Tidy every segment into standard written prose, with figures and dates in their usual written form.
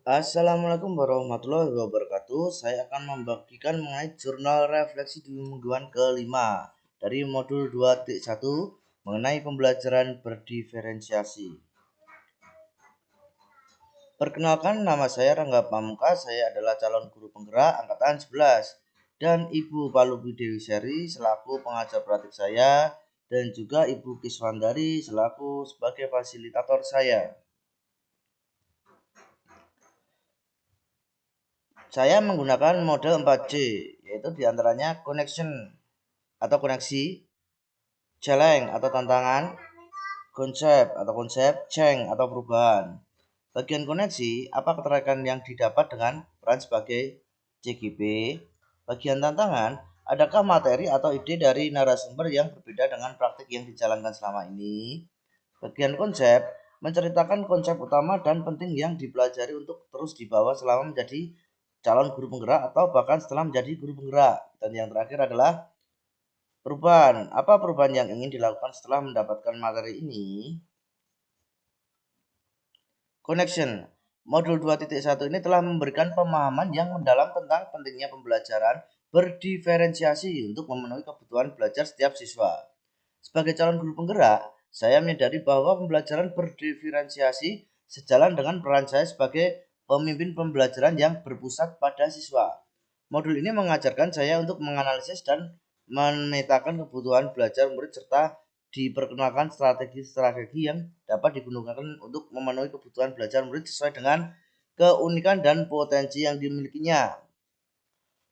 Assalamualaikum warahmatullahi wabarakatuh. Saya akan membagikan mengenai jurnal refleksi di mingguan kelima dari modul 2.1 mengenai pembelajaran berdiferensiasi. Perkenalkan, nama saya Rangga Pamungkas. Saya adalah calon guru penggerak angkatan 11 dan Ibu Palubi Dewi Seri selaku pengajar praktik saya dan juga Ibu Kiswandari selaku sebagai fasilitator saya. Saya menggunakan model 4C, yaitu diantaranya connection atau koneksi, challenge atau tantangan, konsep, change atau perubahan. Bagian koneksi, apa keterkaitan yang didapat dengan peran sebagai CGP. Bagian tantangan, adakah materi atau ide dari narasumber yang berbeda dengan praktik yang dijalankan selama ini. Bagian konsep, menceritakan konsep utama dan penting yang dipelajari untuk terus dibawa selama menjadi calon guru penggerak atau bahkan setelah menjadi guru penggerak. Dan yang terakhir adalah perubahan. Apa perubahan yang ingin dilakukan setelah mendapatkan materi ini? Connection. Modul 2.1 ini telah memberikan pemahaman yang mendalam tentang pentingnya pembelajaran berdiferensiasi untuk memenuhi kebutuhan belajar setiap siswa. Sebagai calon guru penggerak, saya menyadari bahwa pembelajaran berdiferensiasi sejalan dengan peran saya sebagai pemimpin pembelajaran yang berpusat pada siswa. Modul ini mengajarkan saya untuk menganalisis dan memetakan kebutuhan belajar murid serta diperkenalkan strategi-strategi yang dapat digunakan untuk memenuhi kebutuhan belajar murid sesuai dengan keunikan dan potensi yang dimilikinya.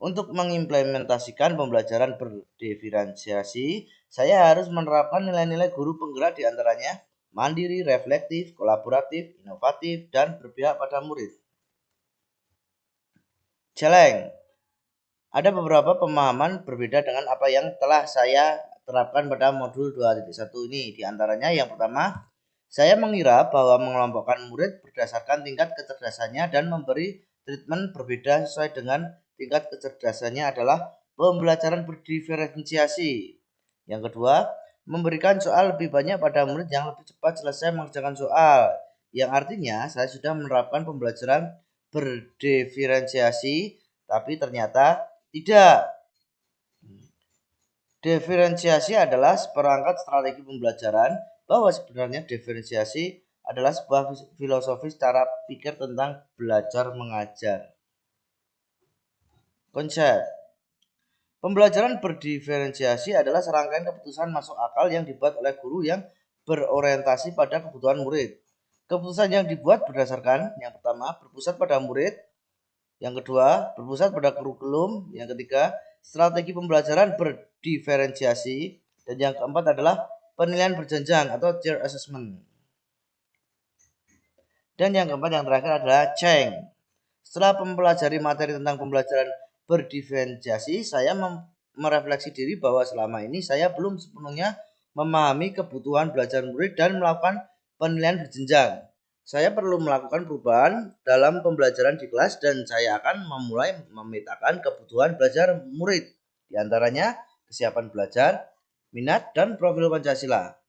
Untuk mengimplementasikan pembelajaran berdiferensiasi, saya harus menerapkan nilai-nilai guru penggerak diantaranya mandiri, reflektif, kolaboratif, inovatif, dan berpihak pada murid. Challenge. Ada beberapa pemahaman berbeda dengan apa yang telah saya terapkan pada modul 2.1 ini. Di antaranya yang pertama, saya mengira bahwa mengelompokkan murid berdasarkan tingkat kecerdasannya dan memberi treatment berbeda sesuai dengan tingkat kecerdasannya adalah pembelajaran berdiferensiasi. Yang kedua, memberikan soal lebih banyak pada murid yang lebih cepat selesai mengerjakan soal. Yang artinya saya sudah menerapkan pembelajaran berdiferensiasi, tapi ternyata tidak. Diferensiasi adalah seperangkat strategi pembelajaran, bahwa sebenarnya diferensiasi adalah sebuah filosofi cara pikir tentang belajar mengajar. Konsep. Pembelajaran berdiferensiasi adalah serangkaian keputusan masuk akal yang dibuat oleh guru yang berorientasi pada kebutuhan murid. Keputusan yang dibuat berdasarkan yang pertama berpusat pada murid, yang kedua berpusat pada kurikulum, yang ketiga strategi pembelajaran berdiferensiasi, dan yang keempat adalah penilaian berjenjang atau tier assessment. Dan yang keempat yang terakhir adalah change. Setelah mempelajari materi tentang pembelajaran berdiferensiasi, saya merefleksi diri bahwa selama ini saya belum sepenuhnya memahami kebutuhan belajar murid dan melakukan penilaian berjenjang. Saya perlu melakukan perubahan dalam pembelajaran di kelas dan saya akan memulai memetakan kebutuhan belajar murid, diantaranya kesiapan belajar, minat, dan profil Pancasila.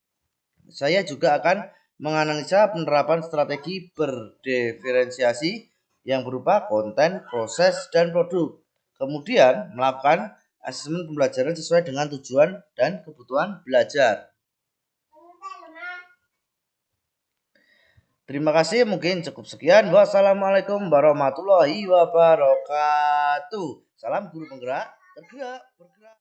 Saya juga akan menganalisa penerapan strategi berdiferensiasi yang berupa konten, proses, dan produk. Kemudian melakukan asesmen pembelajaran sesuai dengan tujuan dan kebutuhan belajar. Terima kasih, mungkin cukup sekian. Wassalamualaikum warahmatullahi wabarakatuh. Salam guru penggerak, bergerak.